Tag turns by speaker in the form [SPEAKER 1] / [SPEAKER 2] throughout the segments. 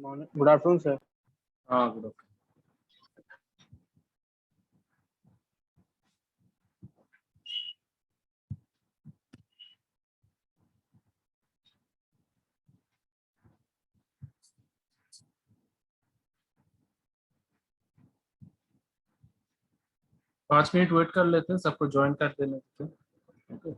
[SPEAKER 1] Good afternoon sir.
[SPEAKER 2] हाँ good afternoon. पाँच minute wait कर लेते हैं, सबको ज्वाइन कर देने देते हैं। ओके।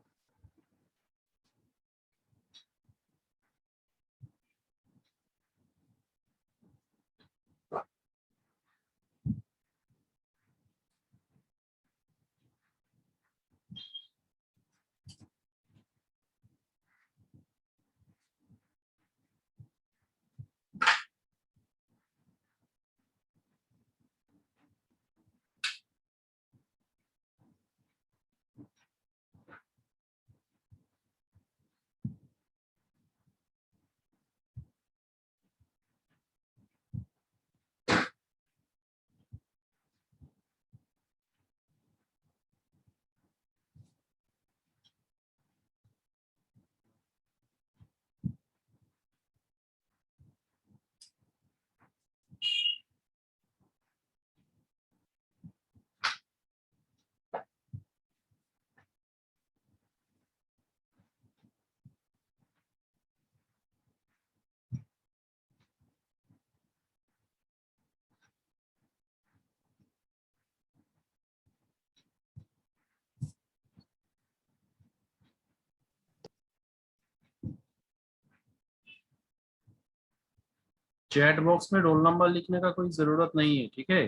[SPEAKER 2] चैट बॉक्स में रोल नंबर लिखने का कोई जरूरत नहीं है, ठीक है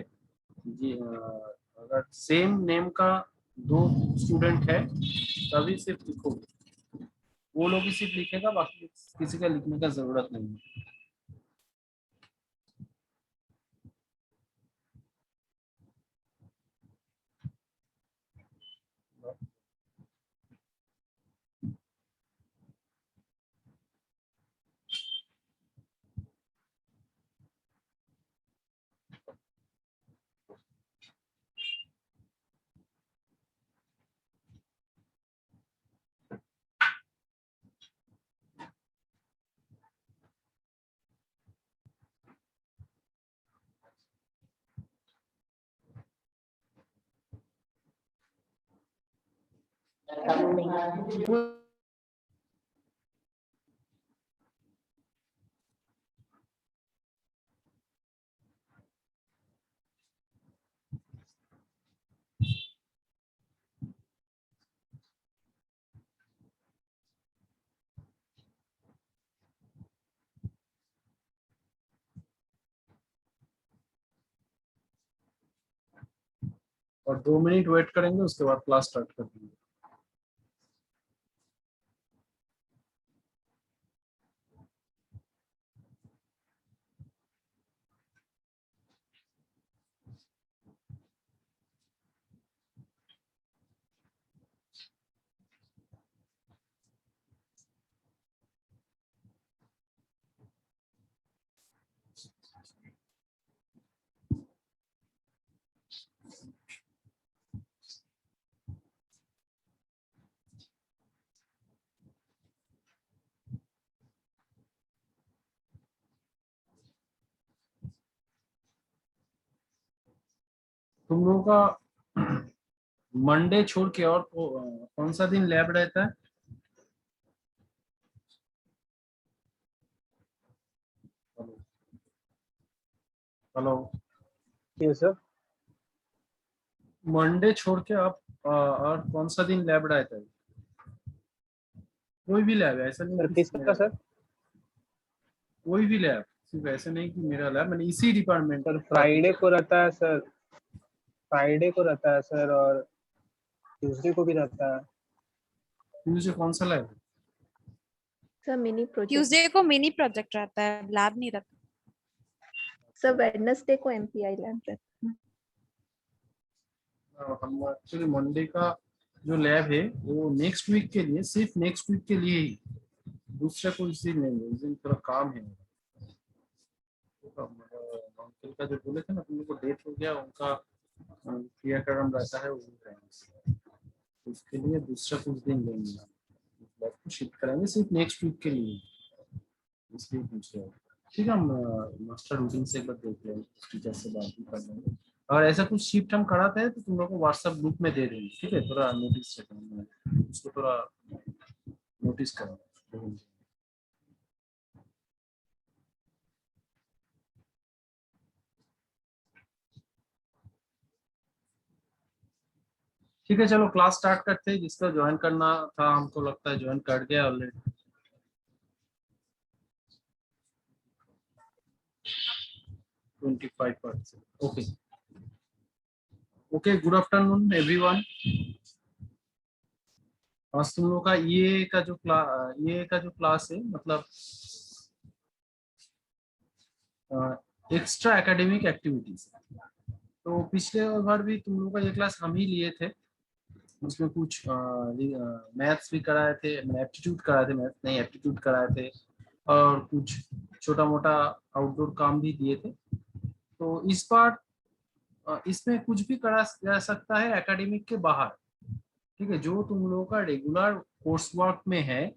[SPEAKER 2] जी। अगर सेम नेम का दो स्टूडेंट है तभी सिर्फ लिखो, वो लोग ही सिर्फ लिखेगा, बाकी किसी का लिखने का जरूरत नहीं है। और 2 मिनट वेट करेंगे, उसके बाद क्लास स्टार्ट कर देंगे। तुम लोगों का मंडे छोड़ के और कौन सा दिन लैब रहता है? हेलो।
[SPEAKER 1] Yes sir.
[SPEAKER 2] मंडे छोड़ के आप और कौन सा दिन लैब रहता है? कोई भी लैब है, ऐसा नहीं
[SPEAKER 1] सर
[SPEAKER 2] कि
[SPEAKER 1] किसका सर?
[SPEAKER 2] कोई भी लैब, सिर्फ ऐसे नहीं कि मेरा लैब, मैंने इसी डिपार्टमेंट
[SPEAKER 1] सर फ्राइडे को रहता है सर, फ्राइडे को रहता है सर, और ट्यूसडे को भी रहता है।
[SPEAKER 2] मुझे कौन सा लैब है?
[SPEAKER 3] Sir mini project.
[SPEAKER 4] ट्यूसडे को मिनी प्रोजेक्ट रहता है, लैब नहीं रहता।
[SPEAKER 3] सर वेडनेसडे को एमपीआई लैब रहता है।
[SPEAKER 2] हम एक्चुअली मंडे का जो लैब है वो नेक्स्ट वीक के लिए, सिर्फ नेक्स्ट वीक के लिए ही, दूसरा कोई चीज नहीं है। उस दिन थोड़ा काम है। अंकल का जो बोले थे ना, तुम लोग को डेट हो गया, उनका क्रियाक्रम रहता है उसके लिए दूसरा कुछ दिन लेंगे, लैब को शिफ्ट कराएंगे सिर्फ नेक्स्ट वीक के लिए, इसलिए पूछ रहे हो। ठीक है, हम मास्टर रूटीन से एक बार देख लेंगे, टीचर से बात भी कर लेंगे। और ऐसा कुछ शिफ्ट हम कराते हैं तो तुम लोग को व्हाट्सएप ग्रुप में दे देंगे, ठीक है, थोड़ा नोटिस उसको थोड़ा नोटिस करो। ठीक है, चलो क्लास स्टार्ट करते हैं। जिसका ज्वाइन करना था हमको लगता है ज्वाइन कर गया already. 25%। Okay okay, good afternoon everyone. आज तुम लोग का ये का जो क्लास है, मतलब एक्स्ट्रा एकेडमिक एक्टिविटीज। तो पिछले बार भी तुम लोग का ये क्लास हम ही लिए थे। उसमें कुछ मैथ्स भी कराए थे, एप्टीट्यूड कराए थे, मैथ्स नहीं एप्टीट्यूड कराए थे, और कुछ छोटा मोटा आउटडोर काम भी दिए थे। तो इस बार इसमें कुछ भी करा जा सकता है एकेडमिक के बाहर, ठीक है। जो तुम लोगों का रेगुलर कोर्स वर्क में है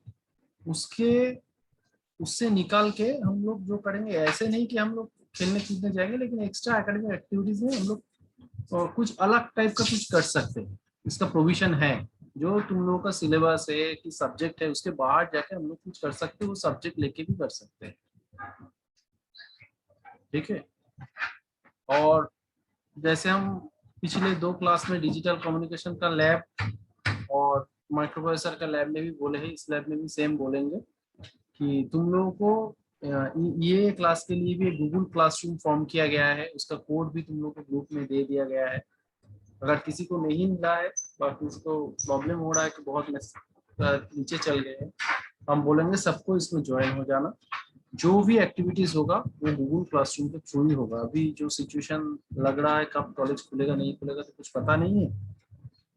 [SPEAKER 2] उससे निकाल के हम लोग जो करेंगे, ऐसे नहीं कि हम लोग खेलने कूदने जाएंगे, लेकिन एक्स्ट्रा एकेडमिक एक्टिविटीज में हम लोग कुछ अलग टाइप का कुछ कर सकते हैं। इसका प्रोविजन है। जो तुम लोगों का सिलेबस है कि सब्जेक्ट है उसके बाहर जाके हम लोग कुछ कर सकते हैं, वो सब्जेक्ट लेके भी कर सकते हैं, ठीक है। और जैसे हम पिछले 2 क्लास में डिजिटल कम्युनिकेशन का लैब और माइक्रोप्रोसेसर का लैब में भी बोले हैं, इस लैब में भी सेम बोलेंगे कि तुम लोगों को ये क्लास के लिए भी गूगल क्लासरूम फॉर्म किया गया है। उसका कोड भी तुम लोग को ग्रुप में दे दिया गया है। अगर किसी को नहीं मिला है, बाकी उसको प्रॉब्लम हो रहा है कि बहुत नीचे चल गए हैं, हम बोलेंगे सबको इसमें ज्वाइन हो जाना। जो भी एक्टिविटीज होगा वो गूगल क्लासरूम के थ्रू ही होगा। अभी जो सिचुएशन लग रहा है कब कॉलेज खुलेगा नहीं खुलेगा तो कुछ पता नहीं है,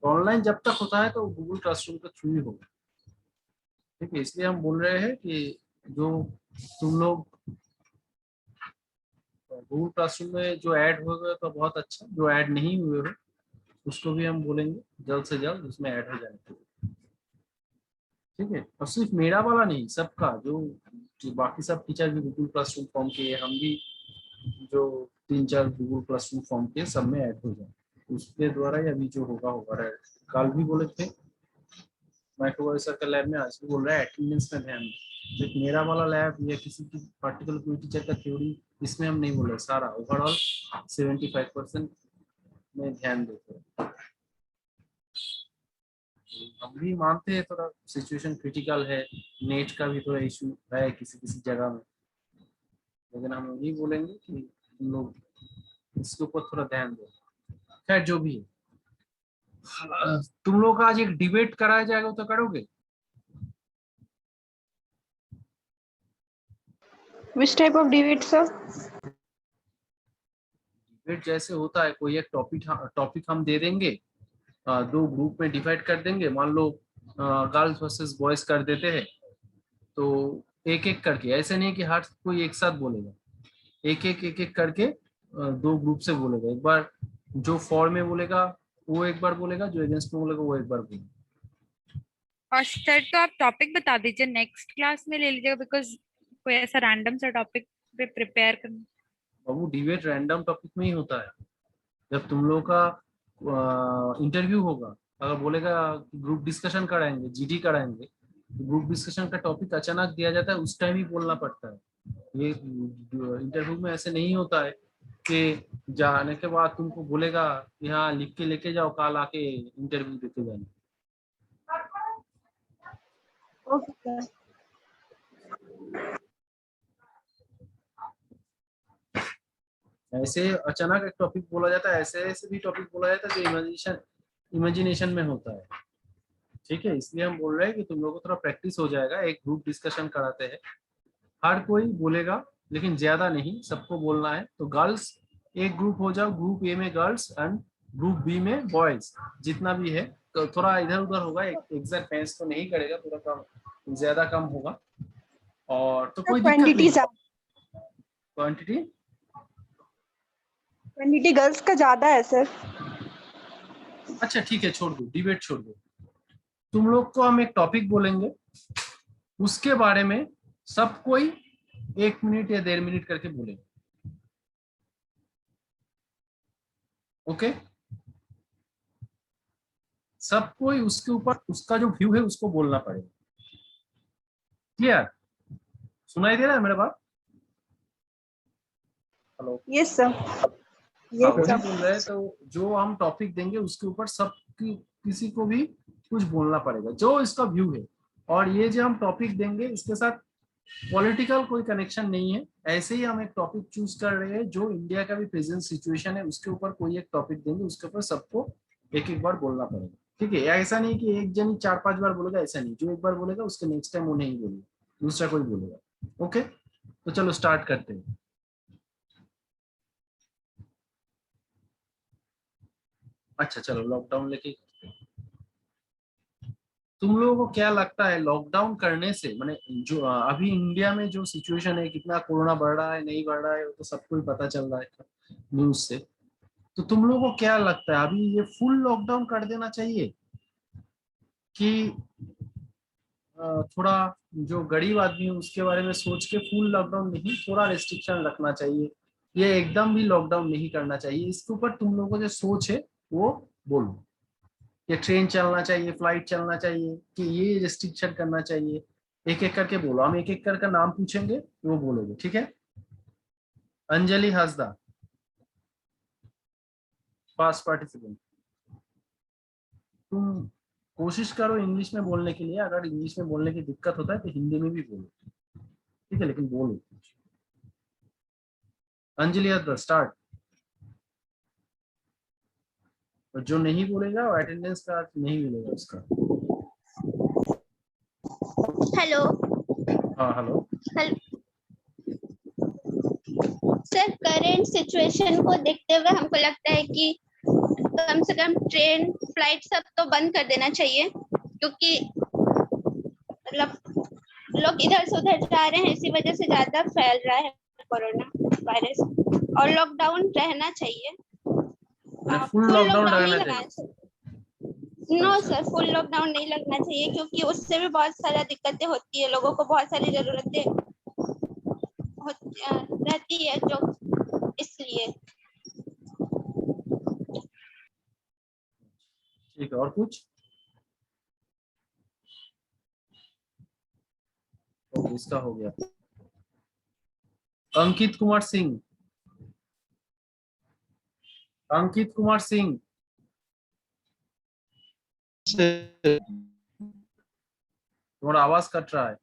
[SPEAKER 2] तो ऑनलाइन जब तक होता है तो गूगल क्लासरूम के थ्रू ही होगा, ठीक है। इसलिए हम बोल रहे हैं कि जो तुम लोग गूगल क्लासरूम में जो ऐड हो गए तो बहुत अच्छा, जो ऐड नहीं हुए हो उसको भी हम बोलेंगे जल्द से जल्द उसमें ऐड हो जाने के लिए, ठीक है। और सिर्फ मेरा वाला नहीं, सबका जो बाकी सब टीचर भी गूगल क्लासरूम फॉर्म किए, हम भी जो 3-4 गूगल क्लासरूम फॉर्म किए, सब में ऐड हो जाए। उसके द्वारा ही अभी जो होगा होगा। कल भी बोले थे माइक्रोप्रोसेसर का लैब में, आज भी बोल रहा है अटेंडेंस में ध्यान दें। तो मेरा वाला लैब या किसी की पार्टिकुलर कोई टीचर का थ्योरी, इसमें हम नहीं बोल रहे, सारा ओवरऑल 75% में ध्यान देते हैं। हम भी मानते हैं थोड़ा सिचुएशन क्रिटिकल है, नेट का भी थोड़ा इशू है किसी किसी जगह में, लेकिन हम यही बोलेंगे कि तुम लोग इसके ऊपर थोड़ा ध्यान दो। खैर जो भी है, तुम लोग का आज एक डिबेट कराया जाएगा तो करोगे?
[SPEAKER 3] Which type of debate, sir?
[SPEAKER 2] Debate जैसे होता है, कोई एक टॉपिक हम दे देंगे, 2 ग्रुप में डिवाइड कर देंगे। मान लो गर्ल्स वर्सेस बॉयज कर देते हैं, तो एक एक करके, ऐसे नहीं कि हर कोई एक साथ बोलेगा, एक एक करके 2 ग्रुप से बोलेगा। एक बार जो फॉर में बोलेगा वो एक बार बोलेगा, जो अगेंस्ट में बोलेगा वो एक बार बोलेगा।
[SPEAKER 4] और सर तो आप टॉपिक बता दीजिए, नेक्स्ट क्लास में ले लीजिएगा, बिकॉज कोई ऐसा रैंडम सा टॉपिक पे प्रिपेयर करना।
[SPEAKER 2] और वो डिबेट रैंडम टॉपिक में ही होता है। जब तुम लोग का इंटरव्यू होगा, अगर बोलेगा ग्रुप डिस्कशन कराएंगे, जीडी कराएंगे, ग्रुप डिस्कशन का टॉपिक अचानक दिया जाता है, उस टाइम ही बोलना पड़ता है। ये इंटरव्यू में ऐसे नहीं होता है कि जाने के बाद तुमको बोलेगा यहाँ लिख के लेके जाओ, कल आके इंटरव्यू देते जाना।
[SPEAKER 3] Okay, sir.
[SPEAKER 2] ऐसे अचानक एक टॉपिक बोला जाता है, ऐसे ऐसे भी टॉपिक बोला जाता है जो इमेजिनेशन में होता है, ठीक है। इसलिए हम बोल रहे हैं कि तुम लोगों को थोड़ा प्रैक्टिस हो जाएगा। एक ग्रुप डिस्कशन कराते हैं, हर कोई बोलेगा लेकिन ज्यादा नहीं, सबको बोलना है। तो गर्ल्स एक ग्रुप हो जाओ, ग्रुप ए में गर्ल्स एंड ग्रुप बी में बॉयज, जितना भी है। तो थोड़ा इधर उधर होगा, एग्जैक्ट मैच तो नहीं करेगा, थोड़ा कम ज्यादा कम होगा, और तो कोई दिक्कत नहीं। क्वांटिटी
[SPEAKER 3] क्वांटिटी गर्ल्स का ज्यादा है सर।
[SPEAKER 2] अच्छा ठीक है, छोड़ दो, डिबेट छोड़ दो। तुम लोग को हम एक टॉपिक बोलेंगे, उसके बारे में सब कोई 1 मिनट या 1.5 मिनट करके बोलेगा। ओके, सबको उसके ऊपर उसका जो व्यू है उसको बोलना पड़ेगा। क्लियर? सुनाई दे रहा है मेरा बात? हेलो?
[SPEAKER 3] Yes sir.
[SPEAKER 2] हाँ, वही बोल रहे हैं। तो जो हम टॉपिक देंगे उसके ऊपर सब किसी को भी कुछ बोलना पड़ेगा जो इसका व्यू है। और ये जो हम टॉपिक देंगे इसके साथ पॉलिटिकल कोई कनेक्शन नहीं है, ऐसे ही हम एक टॉपिक चूज कर रहे हैं जो इंडिया का भी प्रेजेंट सिचुएशन है उसके ऊपर कोई एक टॉपिक देंगे, उसके ऊपर सबको एक एक बार बोलना पड़ेगा। ठीक है, ऐसा नहीं कि एक जन 4-5 बार बोलेगा, ऐसा नहीं, जो एक बार बोलेगा उसके नेक्स्ट टाइम वो नहीं बोलेगा, दूसरा कोई बोलेगा। ओके, तो चलो स्टार्ट करते हैं। अच्छा चलो लॉकडाउन लेके तुम लोगों को क्या लगता है लॉकडाउन करने से, माने जो अभी इंडिया में जो सिचुएशन है, कितना कोरोना बढ़ रहा है नहीं बढ़ रहा है वो तो सबको ही पता चल रहा है न्यूज से। तो तुम लोगों को क्या लगता है अभी ये फुल लॉकडाउन कर देना चाहिए कि थोड़ा जो गरीब आदमी है उसके बारे में सोच के फुल लॉकडाउन नहीं, थोड़ा रेस्ट्रिक्शन रखना चाहिए, ये एकदम भी लॉकडाउन नहीं करना चाहिए? इसके ऊपर तुम लोगों को जो सोच है वो बोलो। ये ट्रेन चलना चाहिए, फ्लाइट चलना चाहिए, कि ये रिस्ट्रिक्शन करना चाहिए? एक एक करके बोलो, हम एक एक करके नाम पूछेंगे वो बोलोगे, ठीक है? Anjali Hansda, fast participant. तुम कोशिश करो इंग्लिश में बोलने के लिए, अगर इंग्लिश में बोलने की दिक्कत होता है तो हिंदी में भी बोलो, ठीक है, लेकिन बोलो। अंजलि हंसदा स्टार्ट। और जो नहीं बोलेगा वो अटेंडेंस कार्ड नहीं मिलेगा उसका।
[SPEAKER 5] हेलो।
[SPEAKER 2] हाँ हेलो।
[SPEAKER 5] सर, करेंट सिचुएशन को देखते हुए हमको लगता है कि कम से कम ट्रेन फ्लाइट सब तो बंद कर देना चाहिए, क्योंकि मतलब लोग इधर से उधर जा रहे हैं, इसी वजह से ज्यादा फैल रहा है कोरोना वायरस। और लॉकडाउन रहना चाहिए,
[SPEAKER 2] फुल लॉकडाउन
[SPEAKER 5] नहीं
[SPEAKER 2] लगना
[SPEAKER 5] लगाना
[SPEAKER 2] चाहिए?
[SPEAKER 5] चाहिए। नो सर, फुल लॉकडाउन नहीं लगना चाहिए, क्योंकि उससे भी बहुत सारा दिक्कतें होती है, लोगों को बहुत सारी जरूरतें रहती है, जो इसलिए।
[SPEAKER 2] ठीक है, और कुछ? ओके, इसका हो गया। अंकित कुमार सिंह, अंकित कुमार सिंह, तुम्हारा आवाज कट रहा है।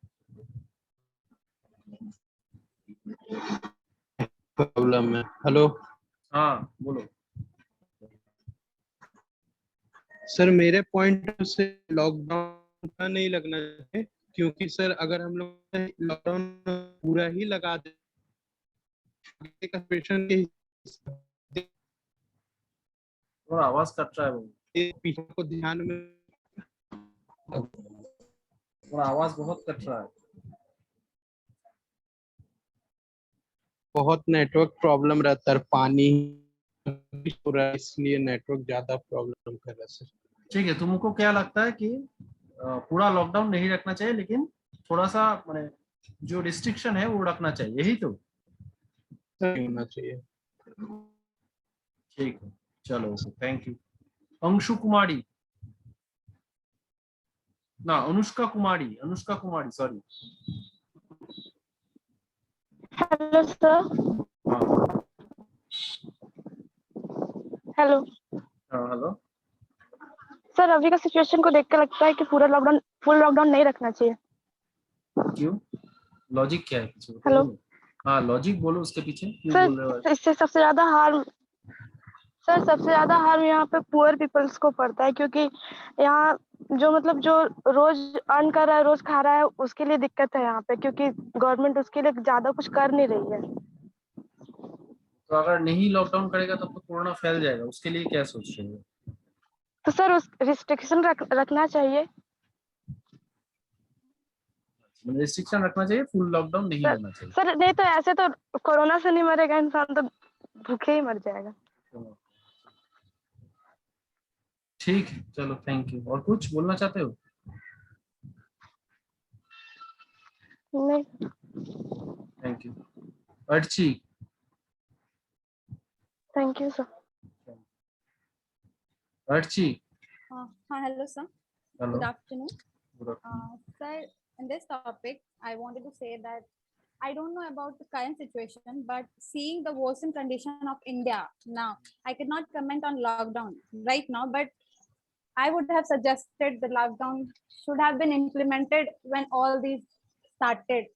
[SPEAKER 6] प्रॉब्लम है। हेलो
[SPEAKER 2] हाँ बोलो।
[SPEAKER 6] सर, मेरे पॉइंट से लॉकडाउन का नहीं लगना चाहिए, क्योंकि सर अगर हम लोग लॉकडाउन पूरा ही लगा दे पेशेंट के
[SPEAKER 2] थोड़ा आवाज कट रहा है भाई,
[SPEAKER 6] पीछे को ध्यान में
[SPEAKER 2] थोड़ा आवाज बहुत कट रहा है।
[SPEAKER 6] बहुत नेटवर्क प्रॉब्लम रहता है, पानी हो रहा है इसलिए नेटवर्क ज्यादा प्रॉब्लम कर रहा है सर।
[SPEAKER 2] ठीक है, तुमको क्या लगता है कि पूरा लॉकडाउन नहीं रखना चाहिए लेकिन थोड़ा सा माने जो रिस्ट्रिक्शन है वो रखना चाहिए, यही तो?
[SPEAKER 6] होना चाहिए।
[SPEAKER 2] ठीक है, चलो थैंक यू। अंशु कुमारी, ना अनुष्का कुमारी, अनुष्का कुमारी सॉरी।
[SPEAKER 7] Hello sir.
[SPEAKER 2] हाँ
[SPEAKER 7] हेलो
[SPEAKER 2] हेलो।
[SPEAKER 7] सर, अभी का सिचुएशन को देख कर लगता है कि फुल लॉकडाउन नहीं रखना चाहिए।
[SPEAKER 2] क्यों? लॉजिक क्या है पीछे?
[SPEAKER 7] हेलो
[SPEAKER 2] हाँ लॉजिक बोलो, उसके पीछे क्यों
[SPEAKER 7] सर,
[SPEAKER 2] बोल रहे हो?
[SPEAKER 7] इससे सबसे ज्यादा हार्म यहाँ पे पुअर पीपल्स को पड़ता है, क्योंकि यहाँ जो मतलब जो रोज अर्न कर रहा है, रोज खा रहा है, उसके लिए दिक्कत है यहाँ पे, क्योंकि गवर्नमेंट उसके लिए ज्यादा कुछ कर नहीं रही है।
[SPEAKER 2] तो अगर नहीं लॉकडाउन करेगा तब तो कोरोना फैल जाएगा, उसके लिए क्या सोच रहे हो?
[SPEAKER 7] तो सर उस रिस्ट्रिक्शन रखना चाहिए
[SPEAKER 2] रिस्ट्रिक्शन रखना चाहिए, फुल लॉकडाउन नहीं
[SPEAKER 7] सर।
[SPEAKER 2] होना चाहिए।
[SPEAKER 7] सर नहीं तो ऐसे तो कोरोना से नहीं मरेगा इंसान, तो भूखे ही मर जाएगा।
[SPEAKER 2] ठीक है चलो थैंक यू। और कुछ बोलना चाहते हो?
[SPEAKER 7] नहीं
[SPEAKER 2] thank you. Archi,
[SPEAKER 7] thank you sir.
[SPEAKER 2] Archi,
[SPEAKER 4] Hello, sir.
[SPEAKER 2] Hello,
[SPEAKER 4] Good afternoon.
[SPEAKER 2] Good afternoon.
[SPEAKER 4] Sir, in this topic, I wanted to say that I don't know about the current situation, but seeing the worsened condition of India now, I cannot comment on lockdown right now, but I would have suggested the lockdown should have been implemented when all these started.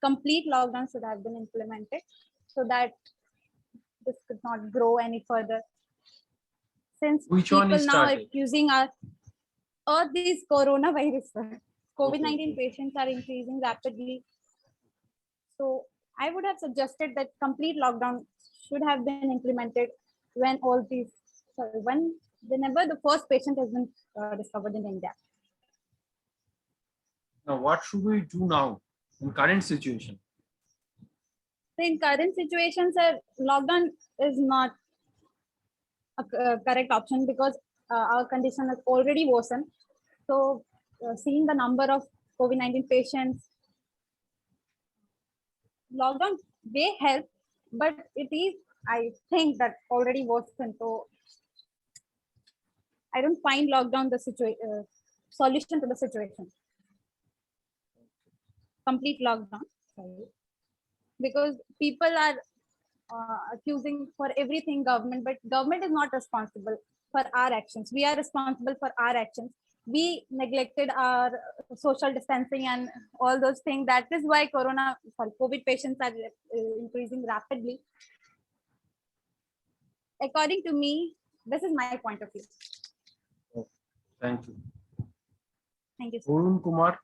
[SPEAKER 4] Complete lockdown should have been implemented so that this could not grow any further. Since
[SPEAKER 2] Which one
[SPEAKER 4] people
[SPEAKER 2] is
[SPEAKER 4] now are
[SPEAKER 2] started?
[SPEAKER 4] accusing us of this coronavirus, sir. COVID-19
[SPEAKER 2] Okay.
[SPEAKER 4] patients are increasing rapidly. So I would have suggested that complete lockdown should have been implemented when all these, sorry, whenever the first patient has been discovered in India.
[SPEAKER 2] Now, what should we do now in current situation?
[SPEAKER 4] So in current situation, sir, lockdown is not a correct option because our condition has already worsened. So seeing the number of COVID-19 patients, lockdown may help, but it is, I think, that already worsened. So I don't find lockdown the solution to the situation. Complete lockdown, sorry. Because people are accusing for everything government, but government is not responsible for our actions. We are responsible for our actions. We neglected our social distancing and all those things. That is why COVID patients are increasing rapidly. According to me, this is my point of view.
[SPEAKER 2] Thank you.
[SPEAKER 4] Thank you, sir.
[SPEAKER 2] Arun Kumar,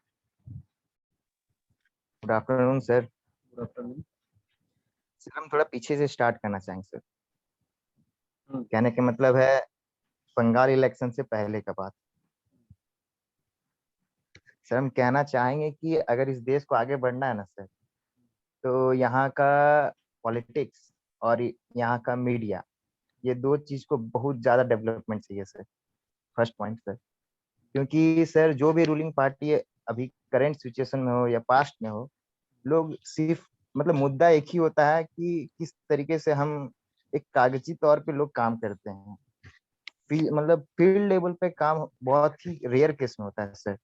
[SPEAKER 8] good afternoon sir.
[SPEAKER 2] good afternoon.
[SPEAKER 8] Sir हम थोड़ा पीछे से start करना चाहेंगे sir.
[SPEAKER 2] हम्म।
[SPEAKER 8] कहने का मतलब है बंगाल इलेक्शन से पहले का बात। सर हम कहना चाहेंगे कि अगर इस देश को आगे बढ़ना है ना सर, तो यहाँ का पॉलिटिक्स और यहाँ का मीडिया, ये दो चीज को बहुत ज्यादा डेवलपमेंट चाहिए सर। फर्स्ट पॉइंट सर, क्योंकि सर जो भी रूलिंग पार्टी अभी करंट सिचुएशन में हो या पास्ट में हो, लोग सिर्फ मतलब मुद्दा एक ही होता है कि किस तरीके से हम एक कागजी तौर पे लोग काम करते हैं। मतलब फील्ड लेवल पे काम बहुत ही रेयर केस में होता है सर।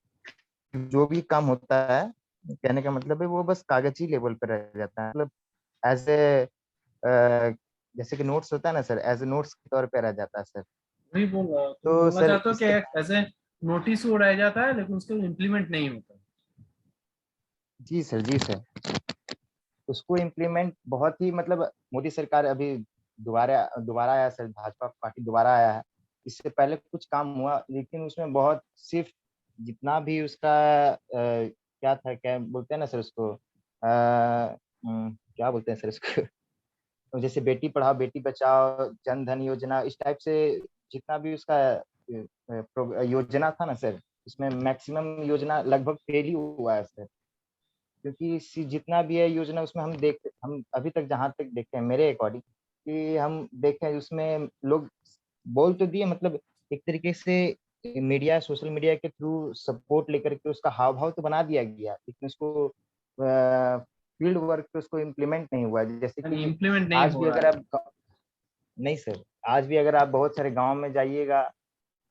[SPEAKER 8] जो भी काम होता है, कहने का मतलब है वो बस कागजी लेवल पे रह जाता है। मतलब एज ए जैसे कि नोट्स होता है ना सर, एज ए नोट्स के तौर पे रह जाता है सर।
[SPEAKER 2] वही बोलना
[SPEAKER 8] तो
[SPEAKER 2] बोलना
[SPEAKER 8] सर
[SPEAKER 2] चाहते हो कि ऐसे नोटिस वो रह जाता है लेकिन उसको इम्प्लीमेंट नहीं होता।
[SPEAKER 8] जी सर, जी सर। उसको इम्प्लीमेंट बहुत ही मतलब मोदी सरकार अभी दोबारा आया सर, भाजपा पार्टी दोबारा आया है। इससे पहले कुछ काम हुआ लेकिन उसमें बहुत सिर्फ जितना भी उसका क्या था, क्या बोलते हैं ना सर उसको, क्या बोलते हैं सर इसको, जैसे बेटी पढ़ाओ बेटी बचाओ, जन धन योजना, इस टाइप से जितना भी उसका योजना था ना सर, उसमें मैक्सिमम योजना लगभग फेल ही हुआ है सर। क्योंकि जितना भी है योजना उसमें हम अभी तक जहाँ तक देखे हैं मेरे अकॉर्डिंग कि हम देखें उसमें लोग बोल तो दिए, मतलब एक तरीके से मीडिया सोशल मीडिया के थ्रू सपोर्ट लेकर के उसका हाव भाव तो बना दिया गया, लेकिन उसको फील्ड वर्क पे उसको इम्प्लीमेंट नहीं हुआ। जैसे कि
[SPEAKER 2] इम्प्लीमेंट नहीं
[SPEAKER 8] आज
[SPEAKER 2] हो
[SPEAKER 8] भी
[SPEAKER 2] रहा
[SPEAKER 8] अगर
[SPEAKER 2] है।
[SPEAKER 8] आप नहीं सर, आज भी अगर आप बहुत सारे गांव में जाइएगा,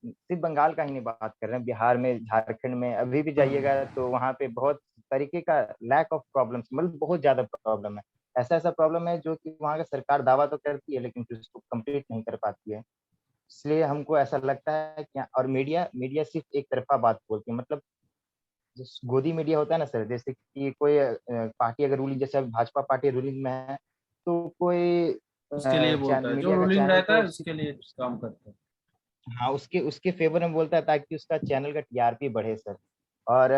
[SPEAKER 8] सिर्फ बंगाल का ही नहीं बात कर रहे हैं, बिहार में, झारखंड में अभी भी जाइएगा तो वहाँ पे बहुत तरीके का लैक ऑफ प्रॉब्लम्स, मतलब बहुत ज्यादा प्रॉब्लम है। ऐसा प्रॉब्लम है जो कि वहाँ का सरकार दावा तो करती है लेकिन फिर उसको कंप्लीट नहीं कर पाती है। इसलिए हमको ऐसा लगता है कि और मीडिया सिर्फ एक तरफा बात बोलती है। मतलब जो गोदी मीडिया होता है ना सर, जैसे कि कोई पार्टी अगर रूलिंग, जैसे भाजपा पार्टी रूलिंग में है तो कोई
[SPEAKER 2] उसके लिए बोलता है, जो
[SPEAKER 8] मीडिया का
[SPEAKER 2] रूलिंग
[SPEAKER 8] चैनल
[SPEAKER 2] रहता है
[SPEAKER 8] तो
[SPEAKER 2] उसके लिए काम करता है।
[SPEAKER 8] हाँ, उसके फेवर में बोलता है ताकि उसका चैनल का टीआरपी बढ़े सर। और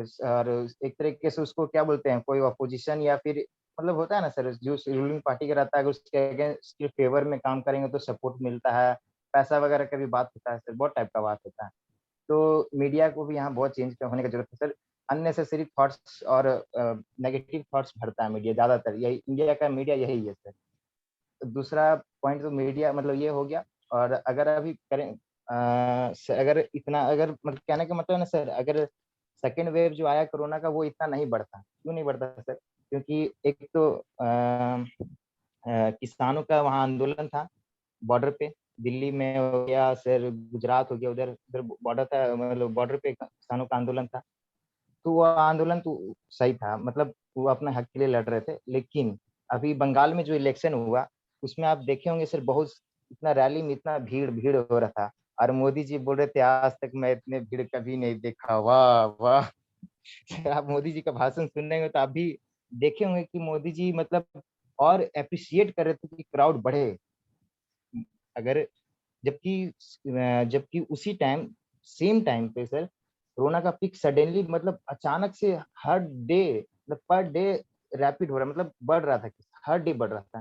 [SPEAKER 8] एक तरीके से उसको क्या बोलते हैं, कोई अपोजिशन या फिर मतलब होता है ना सर, जो रूलिंग पार्टी का रहता है, अगर उसके अगेंस्ट के फेवर में काम करेंगे तो सपोर्ट मिलता है, पैसा वगैरह का भी बात होता है सर, बहुत टाइप का बात होता है। तो मीडिया को भी यहाँ बहुत चेंज होने की जरूरत है सर। अननेसेसरी थॉट्स और नेगेटिव थॉट्स भरता है मीडिया ज्यादातर, यही इंडिया का मीडिया यही है सर। तो दूसरा पॉइंट तो मीडिया मतलब ये हो गया। और अगर अभी करें अगर इतना, अगर मतलब कहने का मतलब ना सर, अगर सेकेंड वेव जो आया कोरोना का वो इतना नहीं बढ़ता। क्यों नहीं बढ़ता सर? क्योंकि एक तो किसानों का वहाँ आंदोलन था बॉर्डर पे, दिल्ली में हो गया सर, गुजरात हो गया, उधर उधर बॉर्डर था, मतलब बॉर्डर पे किसानों का आंदोलन था। तो वो आंदोलन तो सही था, मतलब वो अपने हक के लिए लड़ रहे थे। लेकिन अभी बंगाल में जो इलेक्शन हुआ उसमें आप देखे होंगे सर, बहुत इतना रैली में इतना भीड़ भीड़ हो रहा था, और मोदी जी बोल रहे थे आज तक मैं इतने भीड़ कभी नहीं देखा। वाह वाह। आप मोदी जी का भाषण सुन रहे हो तो आप भी देखे होंगे कि मोदी जी मतलब और अप्रिशिएट कर रहे थे कि क्राउड बढ़े। अगर जबकि उसी टाइम सेम टाइम पे सर कोरोना का पीक सडनली मतलब अचानक से हर डे मतलब पर डे रैपिड हो रहा, मतलब बढ़ रहा था, हर डे बढ़ रहा था।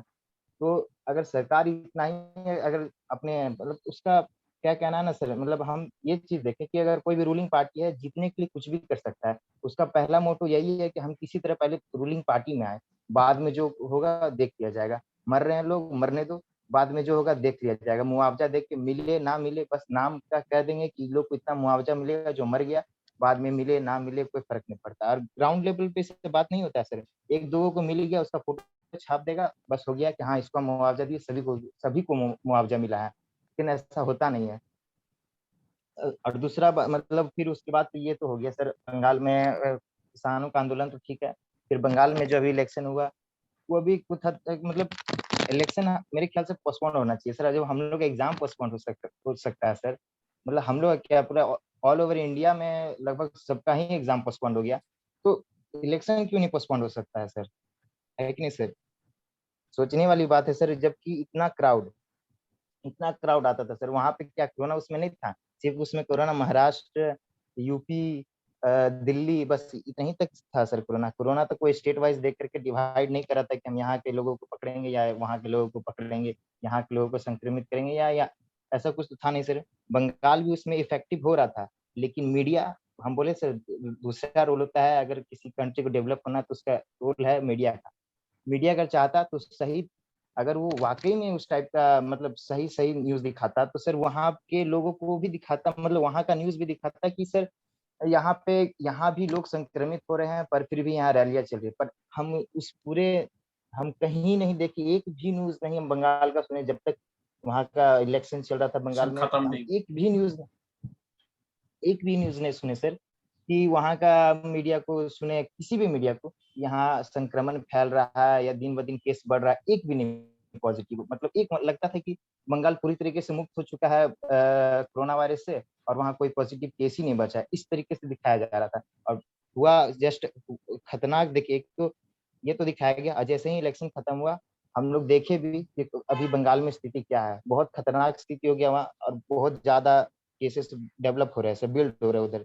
[SPEAKER 8] तो अगर सरकार इतना ही अगर अपने मतलब उसका क्या कहना है ना सर, मतलब हम ये चीज देखें कि अगर कोई भी रूलिंग पार्टी है जीतने के लिए कुछ भी कर सकता है। उसका पहला मोटो यही है कि हम किसी तरह पहले रूलिंग पार्टी में आए, बाद में जो होगा देख लिया जाएगा। मर रहे हैं लोग, मरने दो, बाद में जो होगा देख लिया जाएगा। मुआवजा देख के मिले ना मिले बस नाम का कह देंगे कि लोग को इतना मुआवजा मिलेगा, जो मर गया बाद में मिले ना मिले कोई फर्क नहीं पड़ता। और ग्राउंड लेवल पे इससे बात नहीं होता है सर, एक दो को मिल गया उसका फोटो छाप देगा, बस हो गया कि हाँ इसको मुआवजा दिए, सभी को मुआवजा मिला है। लेकिन ऐसा होता नहीं है। और दूसरा मतलब फिर उसके बाद तो ये तो हो गया सर बंगाल में किसानों का आंदोलन, तो ठीक है। फिर बंगाल में जो अभी इलेक्शन हुआ वो भी कुछ हद तक मतलब इलेक्शन मेरे ख्याल से पोस्टपोन होना चाहिए सर। जो हम लोग का एग्जाम पोस्टपोन हो सकता है सर, मतलब हम लोग क्या पूरा ऑल ओवर इंडिया में लगभग सबका ही एग्जाम पोस्टपोन हो गया, तो इलेक्शन क्यों नहीं पोस्टपोन हो सकता है सर? है कि नहीं सर? सोचने वाली बात है सर। जबकि इतना क्राउड आता था सर वहां पे, क्या कोरोना उसमें नहीं था? सिर्फ उसमें कोरोना महाराष्ट्र, यूपी, दिल्ली, बस इतना ही तक था सर। कोरोना तो कोई स्टेट वाइज देख करके डिवाइड नहीं करा था कि हम यहाँ के लोगों को पकड़ेंगे या वहाँ के लोगों को पकड़ेंगे, यहाँ के लोगों को संक्रमित करेंगे या ऐसा कुछ तो था नहीं सर। बंगाल भी उसमें इफेक्टिव हो रहा था, लेकिन मीडिया, हम बोले सर दूसरा रोल होता है, अगर किसी कंट्री को डेवलप करना है तो उसका रोल है मीडिया का। मीडिया अगर चाहता तो सही, अगर वो वाकई में उस टाइप का मतलब सही सही न्यूज दिखाता तो सर वहाँ के लोगों को भी दिखाता, मतलब वहाँ का न्यूज भी दिखाता कि सर यहाँ भी लोग संक्रमित हो रहे हैं पर फिर भी यहाँ रैलियां चल रही है। पर हम उस पूरे हम कहीं नहीं देखे, एक भी न्यूज नहीं हम बंगाल का सुने जब तक वहाँ का इलेक्शन चल रहा था बंगाल में।
[SPEAKER 2] खत्म
[SPEAKER 8] हम
[SPEAKER 2] नहीं।
[SPEAKER 8] एक भी न्यूज नहीं सुने सर कि वहाँ का मीडिया को सुने, किसी भी मीडिया को यहाँ संक्रमण फैल रहा है या दिन ब दिन केस बढ़ रहा है, एक भी नहीं पॉजिटिव। मतलब एक लगता था कि बंगाल पूरी तरीके से मुक्त हो चुका है कोरोना वायरस से और वहाँ कोई पॉजिटिव केस ही नहीं बचा है, इस तरीके से दिखाया जा रहा था। और हुआ जस्ट खतरनाक। देखिए एक तो ये तो दिखाया गया, और जैसे ही इलेक्शन खत्म हुआ हम लोग देखे भी कि अभी बंगाल में स्थिति क्या है। बहुत खतरनाक स्थिति हो गया वहाँ, और बहुत ज्यादा केसेस डेवलप हो रहे हैं, बिल्ड हो रहे हैं उधर।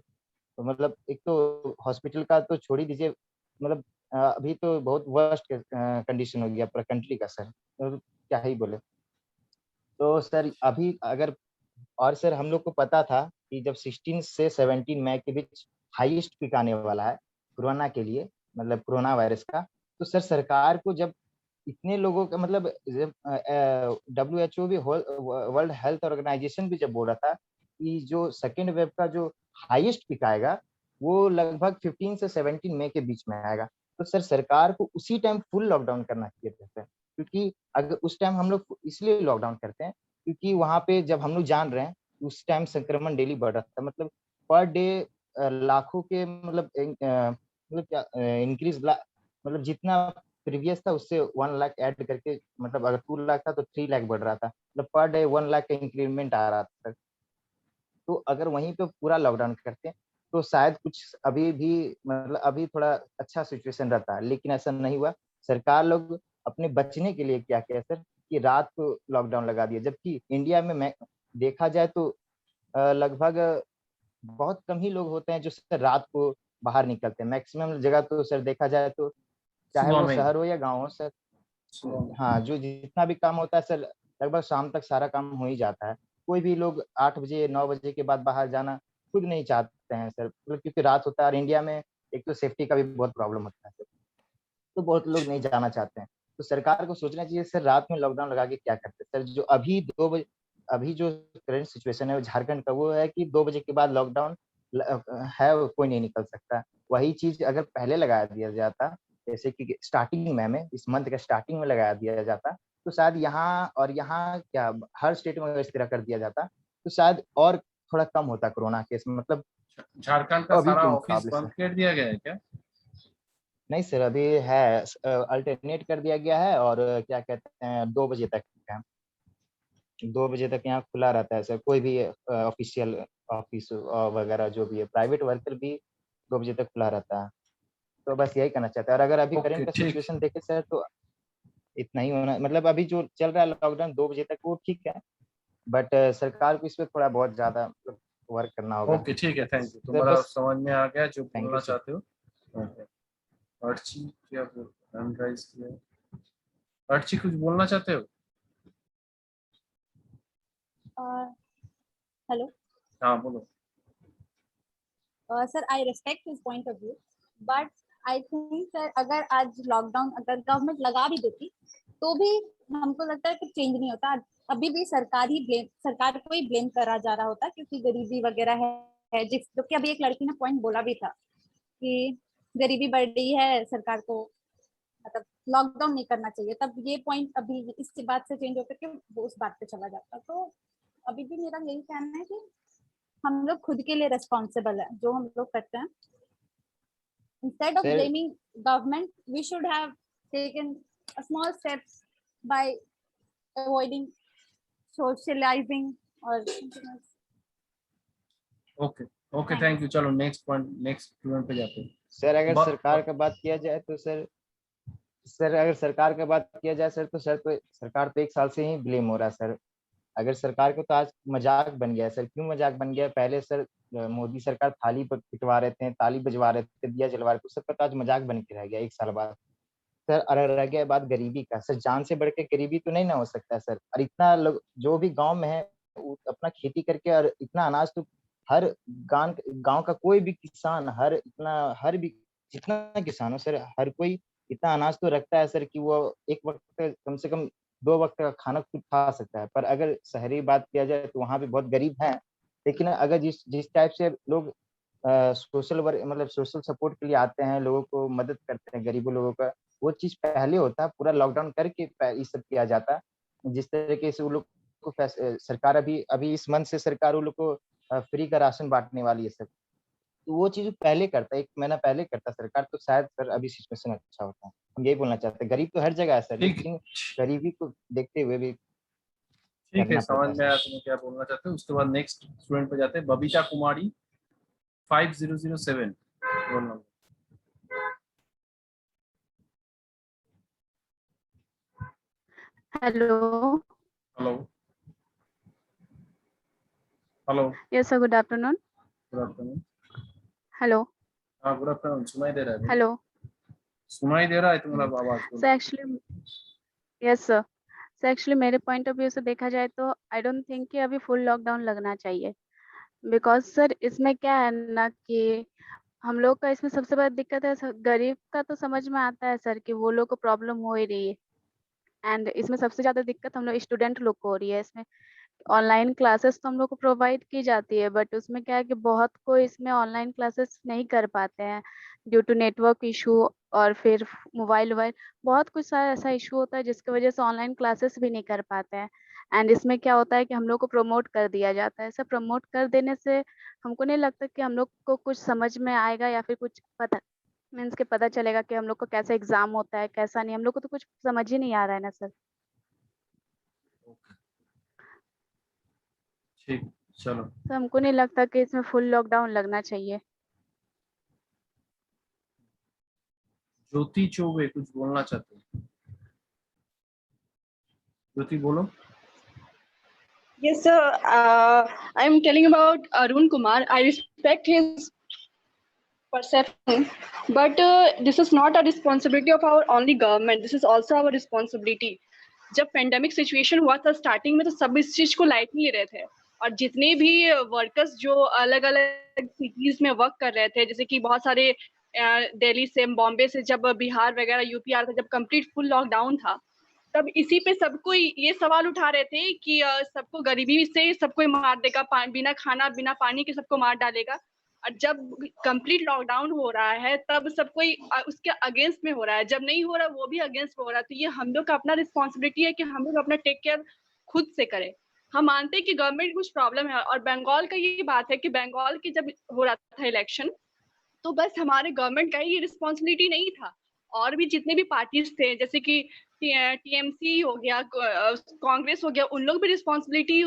[SPEAKER 8] तो मतलब एक तो हॉस्पिटल का तो छोड़ ही दीजिए, मतलब अभी तो बहुत वर्स्ट कंडीशन हो गया पूरा कंट्री का सर, तो क्या ही बोले। तो सर अभी अगर, और सर हम लोग को पता था कि जब 16 से 17 मई के बीच हाईएस्ट पीक आने वाला है कोरोना के लिए, मतलब कोरोना वायरस का, तो सर सरकार को जब इतने लोगों का मतलब WHO भी वर्ल्ड हेल्थ ऑर्गेनाइजेशन भी जब बोल रहा था कि जो सेकेंड वेव का जो हाईएस्ट पीक आएगा वो लगभग 15 से 17 मई के बीच में आएगा, तो सर सरकार को उसी टाइम फुल लॉकडाउन करना चाहिए था सर। क्योंकि अगर उस टाइम हम लोग इसलिए लॉकडाउन करते हैं क्योंकि वहां पे जब हम लोग जान रहे हैं उस टाइम संक्रमण डेली बढ़ रहा था, मतलब पर डे लाखों के मतलब मतलब क्या इंक्रीज, मतलब जितना प्रीवियस था उससे 1 लाख ऐड करके, मतलब अगर 2 लाख था तो 3 लाख बढ़ रहा था, मतलब पर डे 1 लाख का इंक्रीमेंट आ रहा था। तो अगर वहीं पे पूरा लॉकडाउन करते तो शायद कुछ अभी भी मतलब अभी थोड़ा अच्छा सिचुएशन रहता है, लेकिन ऐसा नहीं हुआ। सरकार लोग अपने बचने के लिए क्या किया सर कि रात को लॉकडाउन लगा दिया, जबकि इंडिया में देखा जाए तो लगभग बहुत कम ही लोग होते हैं जो सर रात को बाहर निकलते हैं। मैक्सिमम जगह तो सर देखा जाए तो चाहे
[SPEAKER 2] सुबह
[SPEAKER 8] वो
[SPEAKER 2] में
[SPEAKER 8] शहर हो या गाँव हो सर, हाँ जो जितना भी काम होता है सर लगभग शाम तक सारा काम हो ही जाता है। कोई भी लोग 8 बजे 9 बजे के बाद बाहर जाना खुद नहीं चाहते हैं सर, मतलब क्योंकि रात होता है और इंडिया में एक तो सेफ्टी का भी बहुत प्रॉब्लम होता है सर, तो बहुत लोग नहीं जाना चाहते हैं। तो सरकार को सोचना चाहिए सर रात में लॉकडाउन लगा के क्या करते हैं सर। जो अभी 2 बजे, अभी जो करंट सिचुएशन है झारखंड का वो है कि 2 बजे के बाद लॉकडाउन है वो कोई नहीं निकल सकता। वही चीज अगर पहले लगा दिया जाता, जैसे कि स्टार्टिंग में इस मंथ के स्टार्टिंग में लगा दिया जाता, तो शायद यहाँ और यहाँ क्या हर स्टेट में अगर इस तरह कर दिया जाता तो शायद और थोड़ा कम होता कोरोना केस, मतलब
[SPEAKER 2] झारखंड का
[SPEAKER 8] अभी
[SPEAKER 2] सारा
[SPEAKER 8] के
[SPEAKER 2] ऑफिस
[SPEAKER 8] मुकाबले से।
[SPEAKER 2] बंद कर दिया गया है क्या?
[SPEAKER 8] नहीं सर, अभी है, अल्टरनेट कर दिया गया है, और क्या कहते हैं 2 बजे तक है। 2 बजे तक यहाँ खुला रहता है सर, कोई भी ऑफिशियल ऑफिस वगैरह जो भी है, प्राइवेट वर्कर भी 2 बजे तक खुला रहता है। तो बस यही कहना चाहता है। और अगर अभी
[SPEAKER 2] ओके,
[SPEAKER 8] करंट का
[SPEAKER 2] ठीक।
[SPEAKER 8] सिचुएशन देखे सर, तो इतना ही होना, मतलब अभी जो चल रहा है लॉकडाउन 2 बजे तक, वो ठीक है, बट सरकार को इस पे थोड़ा बहुत ज्यादा वर्क करना होगा।
[SPEAKER 2] ओके, ठीक है, थैंक यू,
[SPEAKER 8] सर
[SPEAKER 2] तुम्हारा
[SPEAKER 8] बस
[SPEAKER 2] समझ में आ गया जो
[SPEAKER 8] थैंक यू
[SPEAKER 2] बोलना
[SPEAKER 8] सर।
[SPEAKER 2] चाहते हो। ओके, अर्ची क्या बोल हैंड राइज किया? अर्ची कुछ बोलना चाहते हो?
[SPEAKER 4] हेलो
[SPEAKER 2] हाँ बोलो।
[SPEAKER 4] Sir, I respect his point of view, but I think sir अगर आज लॉकडाउन अगर गवर्नमेंट लगा भी देती तो भी हमको लगता है कि चेंज नहीं होता। अभी भी सरकार को ही ब्लेम करा जा रहा होता, क्योंकि गरीबी वगैरह है जिस जो कि अभी एक लड़की ने पॉइंट बोला भी था कि गरीबी बढ़ रही है, सरकार को मतलब लॉकडाउन नहीं करना चाहिए। तब ये पॉइंट अभी इस बात से चेंज होकर के वो उस बात पे चला जाता। तो अभी भी मेरा यही कहना है कि हम लोग खुद के लिए रिस्पॉन्सिबल है जो हम लोग करते हैं। Instead of
[SPEAKER 8] sir
[SPEAKER 4] blaming government, we should have taken a small steps by avoiding socializing or something else.
[SPEAKER 2] Okay okay, thank you. चलो नेक्स्ट पॉइंट, नेक्स्ट स्टूडेंट पे जाते हैं।
[SPEAKER 8] सर अगर
[SPEAKER 2] ब-
[SPEAKER 8] सरकार का बात किया जाए तो सर अगर सरकार का बात किया जाए सर, तो सरकार तो 1 साल से ही ब्लेम हो रहा है सर। अगर सरकार को तो आज मजाक बन गया है सर। क्यों मजाक बन गया? पहले सर मोदी सरकार थाली पर पिटवा रहे थे, ताली बजवा रहे थे, दिया जलवा रहे थे, सबका तो आज मजाक बन के रह गया 1 साल बाद। सर अगर रह गया बात गरीबी का, सर जान से बढ़ के गरीबी तो नहीं ना हो सकता है सर। और इतना लोग जो भी गांव में है वो अपना खेती करके, और इतना अनाज तो हर गांव का कोई भी किसान, हर भी जितना किसान हो सर, हर कोई इतना अनाज तो रखता है सर कि वो एक वक्त कम से कम 2 वक्त का खाना खुद खा सकता है। पर अगर शहरी बात किया जाए तो वहाँ भी बहुत गरीब हैं। लेकिन अगर जिस टाइप से लोग सोशल वर्क, मतलब सोशल सपोर्ट के लिए आते हैं, लोगों को मदद करते हैं, गरीबों लोगों का, वो चीज पहले होता है। पूरा लॉकडाउन करके ये सब किया जाता है। जिस तरीके से वो लोग को सरकार अभी अभी इस मंथ से सरकार वो लोग को फ्री का राशन बांटने वाली है सर। तो वो चीज पहले करता, 1 महीना पहले करता सरकार, तो शायद सर अभी सिचुएशन अच्छा होता। हम यही बोलना चाहते हैं। गरीब तो हर जगह है सर,
[SPEAKER 2] ठीक
[SPEAKER 8] लेकिन गरीबी को देखते हुए भी
[SPEAKER 2] ठीक है,
[SPEAKER 8] करना पड़ता
[SPEAKER 2] समझ
[SPEAKER 8] है
[SPEAKER 2] में आया
[SPEAKER 8] सर।
[SPEAKER 2] तुम्हें क्या बोलना चाहते हो। उसके बाद नेक्स्ट स्टूडेंट पे जाते हैं। बबीता कुमारी 5007 roll number.
[SPEAKER 9] Hello.
[SPEAKER 2] Hello hello,
[SPEAKER 9] Yes, sir. Good afternoon.
[SPEAKER 2] Good afternoon.
[SPEAKER 9] Hello.
[SPEAKER 2] हाँ गुड आफ्टरनून, सुनाई दे रहा है?
[SPEAKER 9] Hello.
[SPEAKER 2] सुनाई दे रहा है तुम्हारा आवाज?
[SPEAKER 9] So actually, yes, sir. So actually, मेरे पॉइंट ऑफ व्यू से देखा जाए तो आई डोंट थिंक कि अभी फुल लॉकडाउन लगना चाहिए। बिकॉज सर इसमें क्या है ना कि हम लोग का इसमें सबसे बड़ी दिक्कत है गरीब का तो समझ में आता है सर कि वो लोग को प्रॉब्लम हो ही रही है। एंड इसमें सबसे ज्यादा दिक्कत हम लोग स्टूडेंट लोग को हो रही है। इसमें ऑनलाइन क्लासेस तो हम लोग को प्रोवाइड की जाती है, बट उसमें क्या है कि बहुत कोई इसमें ऑनलाइन क्लासेस नहीं कर पाते हैं ड्यू टू नेटवर्क इशू, और फिर मोबाइल वोबाइल बहुत कुछ सारा ऐसा इशू होता है जिसकी वजह से ऑनलाइन क्लासेस भी नहीं कर पाते हैं। एंड इसमें क्या होता है कि हम लोग को प्रमोट कर दिया जाता है। ऐसा प्रमोट कर देने से हमको नहीं लगता कि हम लोग को कुछ समझ में आएगा या फिर कुछ पता मीन्स के पता चलेगा कि हम लोग को कैसा एग्जाम होता है कैसा नहीं। हम लोग को तो कुछ समझ ही नहीं आ रहा है ना सर।
[SPEAKER 2] ठीक, चलो।
[SPEAKER 9] तो हमको नहीं लगता कि इसमें फुल लॉकडाउन लगना चाहिए।
[SPEAKER 2] ज्योति चौबे कुछ बोलना चाहते हैं? ज्योति बोलो।
[SPEAKER 10] Yes, sir. I'm telling about Arun Kumar. I respect his perception, but this is not a responsibility of our only government. This is also our responsibility. जब पेंडेमिक सिचुएशन हुआ था स्टार्टिंग में, तो सब इस चीज को लाइटली ले रहे थे, और जितने भी वर्कर्स जो अलग अलग सिटीज में वर्क कर रहे थे, जैसे कि बहुत सारे दिल्ली से, बॉम्बे से, जब बिहार वगैरह यूपी आ रहा था, जब कंप्लीट फुल लॉकडाउन था, तब इसी पे सबको ये सवाल उठा रहे थे कि सबको गरीबी से सबको मार देगा, बिना खाना बिना पानी के सबको मार डालेगा। और जब कंप्लीट लॉकडाउन हो रहा है तब सब कोई उसके अगेंस्ट में हो रहा है, जब नहीं हो रहा वो भी अगेंस्ट में हो रहा है। तो ये हम लोग का अपना रिस्पॉन्सिबिलिटी है कि हम लोग अपना टेक केयर खुद से करें। हम मानते हैं कि गवर्नमेंट कुछ प्रॉब्लम है, और बंगाल का ये बात है कि बंगाल की जब हो रहा था इलेक्शन, तो बस हमारे गवर्नमेंट का ही रिस्पॉन्सिबिलिटी नहीं था, और भी जितने भी पार्टीज थे जैसे कि टीएमसी हो गया, कांग्रेस हो गया, उन लोग भी रिस्पॉन्सिबिलिटी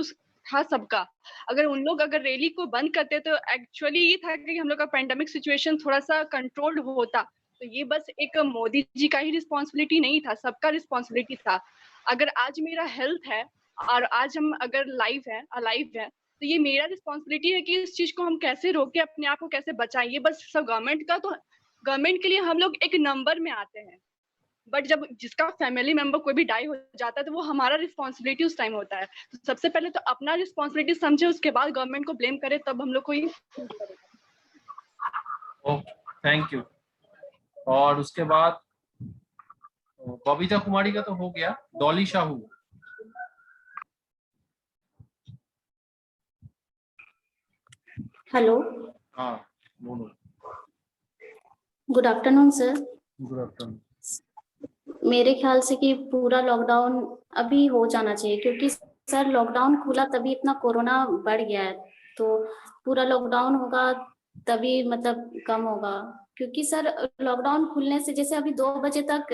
[SPEAKER 10] था सबका। अगर उन लोग अगर रैली को बंद करते तो एक्चुअली ये था कि हम लोग का पेंडेमिक सिचुएशन थोड़ा सा कंट्रोल्ड होता। तो ये बस एक मोदी जी का ही रिस्पॉन्सिबिलिटी नहीं था, सबका रिस्पॉन्सिबिलिटी था। अगर आज मेरा हेल्थ है और आज हम अगर अलाइव है, तो ये मेरा रिस्पॉन्सिबिलिटी है कि इस चीज को हम कैसे रोके, अपने आप को कैसे बचाएं। ये बस सब गवर्नमेंट का, तो गवर्नमेंट के लिए हम लोग एक नंबर में आते हैं, बट जब जिसका फैमिली मेंबर कोई भी डाई हो जाता है तो वो हमारा रिस्पॉन्सिबिलिटी उस टाइम होता है। तो सबसे पहले तो अपना रिस्पॉन्सिबिलिटी समझे, उसके बाद गवर्नमेंट को ब्लेम करे, तब हम लोग को ही।
[SPEAKER 2] Okay, thank you. और उसके बाद बबीता कुमारी का तो हो गया, डॉली शाहू।
[SPEAKER 11] हेलो,
[SPEAKER 2] हाँ बोलो।
[SPEAKER 11] Good afternoon sir.
[SPEAKER 2] Good afternoon.
[SPEAKER 11] मेरे ख्याल से कि पूरा लॉकडाउन अभी हो जाना चाहिए, क्योंकि सर लॉकडाउन खुला तभी इतना कोरोना बढ़ गया है, तो पूरा लॉकडाउन होगा तभी मतलब कम होगा। क्योंकि सर लॉकडाउन खुलने से जैसे अभी 2 बजे तक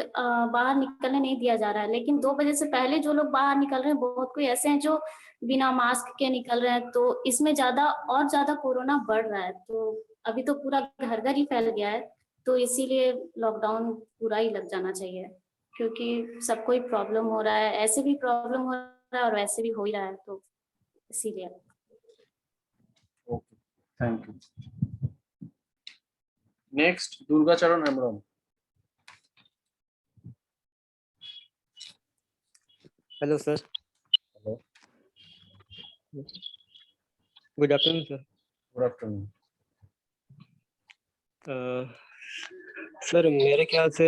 [SPEAKER 11] बाहर निकलने नहीं दिया जा रहा है, लेकिन 2 बजे से पहले जो लोग बाहर निकल रहे हैं, बहुत कोई ऐसे हैं जो बिना मास्क के निकल रहे हैं, तो इसमें ज्यादा कोरोना बढ़ रहा है। तो अभी तो पूरा घर घर ही फैल गया है, तो इसीलिए लॉकडाउन पूरा ही लग जाना चाहिए, क्योंकि सबको ही प्रॉब्लम हो रहा है, ऐसे भी प्रॉब्लम हो रहा है और वैसे भी हो ही रहा है, तो इसीलिए।
[SPEAKER 2] Okay, thank you. Next Durga Charan Hembrom.
[SPEAKER 12] Hello sir.
[SPEAKER 2] Hello,
[SPEAKER 12] good afternoon sir.
[SPEAKER 2] Good afternoon.
[SPEAKER 12] Sir मेरे ख्याल से